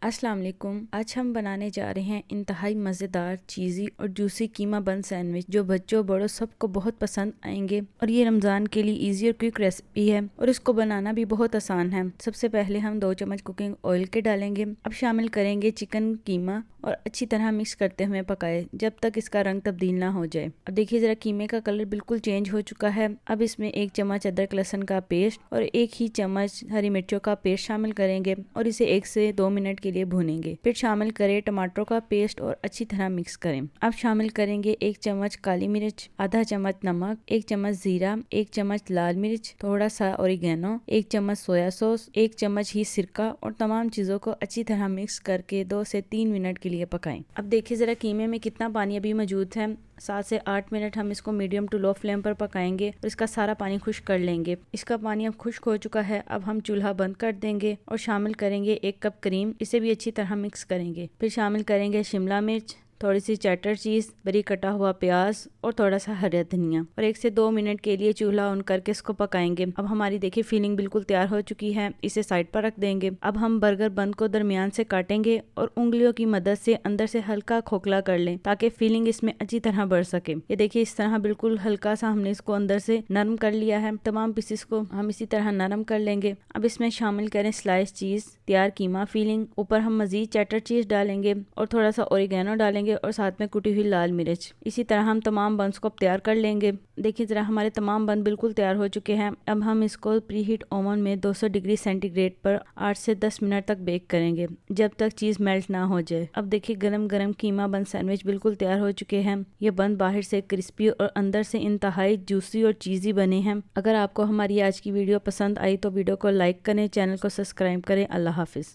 अस्सलाम वालेकुम। आज हम बनाने जा रहे हैं इंतहाई मज़ेदार चीज़ी और जूसी कीमा बन सैंडविच जो बच्चों बड़ों सबको बहुत पसंद आएंगे। और ये रमज़ान के लिए इजी और क्विक रेसिपी है और इसको बनाना भी बहुत आसान है। सबसे पहले हम 2 चम्मच कुकिंग ऑयल के डालेंगे। अब शामिल करेंगे चिकन कीमा और अच्छी तरह मिक्स करते हुए पकाए जब तक इसका रंग तब्दील ना हो जाए। अब देखिए ज़रा कीमे का कलर बिल्कुल चेंज हो चुका है। अब इसमें 1 चम्मच अदरक लहसुन का पेस्ट और 1 ही चम्मच हरी मिर्चों का पेस्ट शामिल करेंगे और इसे 1 से 2 मिनट के लिए भूनेंगे। फिर शामिल करें टमाटरों का पेस्ट और अच्छी तरह मिक्स करें। अब शामिल करेंगे 1 चम्मच काली मिर्च, आधा चम्मच नमक, 1 चम्मच जीरा, 1 चम्मच लाल मिर्च, थोड़ा सा ओरिगेनो, 1 चम्मच सोया सॉस, 1 चम्मच ही सिरका और तमाम चीजों को अच्छी तरह मिक्स करके 2 से 3 मिनट के लिए पकाएं। अब देखिए जरा कीमे में कितना पानी अभी मौजूद है। 7 से 8 मिनट हम इसको मीडियम टू लो फ्लेम पर पकाएंगे और इसका सारा पानी खुश्क कर लेंगे। इसका पानी अब खुश्क हो चुका है। अब हम चूल्हा बंद कर देंगे और शामिल करेंगे 1 कप क्रीम। इसे भी अच्छी तरह मिक्स करेंगे। फिर शामिल करेंगे शिमला मिर्च, थोड़ी सी चेडर चीज, बारीक कटा हुआ प्याज और थोड़ा सा हरा धनिया और 1 से 2 मिनट के लिए चूल्हा ऑन करके इसको पकाएंगे। अब हमारी देखिए फिलिंग बिल्कुल तैयार हो चुकी है। इसे साइड पर रख देंगे। अब हम बर्गर बन को दरमियान से काटेंगे और उंगलियों की मदद से अंदर से हल्का खोखला कर लें ताकि फिलिंग इसमें अच्छी तरह बढ़ सके। ये देखिए इस तरह बिल्कुल हल्का सा हमने इसको अंदर से नरम कर लिया है। तमाम पीसेस को हम इसी तरह नरम कर लेंगे। अब इसमें शामिल करें स्लाइस चीज, तैयार कीमा फिलिंग, ऊपर हम मजीद चेडर चीज डालेंगे और थोड़ा सा ओरिगेनो डालेंगे और साथ में कुटी हुई लाल मिर्च। इसी तरह हम तमाम बंस को तैयार कर लेंगे। देखिए जरा हमारे तमाम बन बिल्कुल तैयार हो चुके हैं। अब हम इसको प्री हीट ओवन में 200 डिग्री सेंटीग्रेड पर 8 से 10 मिनट तक बेक करेंगे जब तक चीज मेल्ट ना हो जाए। अब देखिए गरम गरम कीमा बन सैंडविच बिल्कुल तैयार हो चुके हैं। ये बन बाहर से क्रिस्पी और अंदर से इंतहाई जूसी और चीजी बने हैं। अगर आपको हमारी आज की वीडियो पसंद आई तो वीडियो को लाइक करें, चैनल को सब्सक्राइब करें। अल्लाह हाफिज।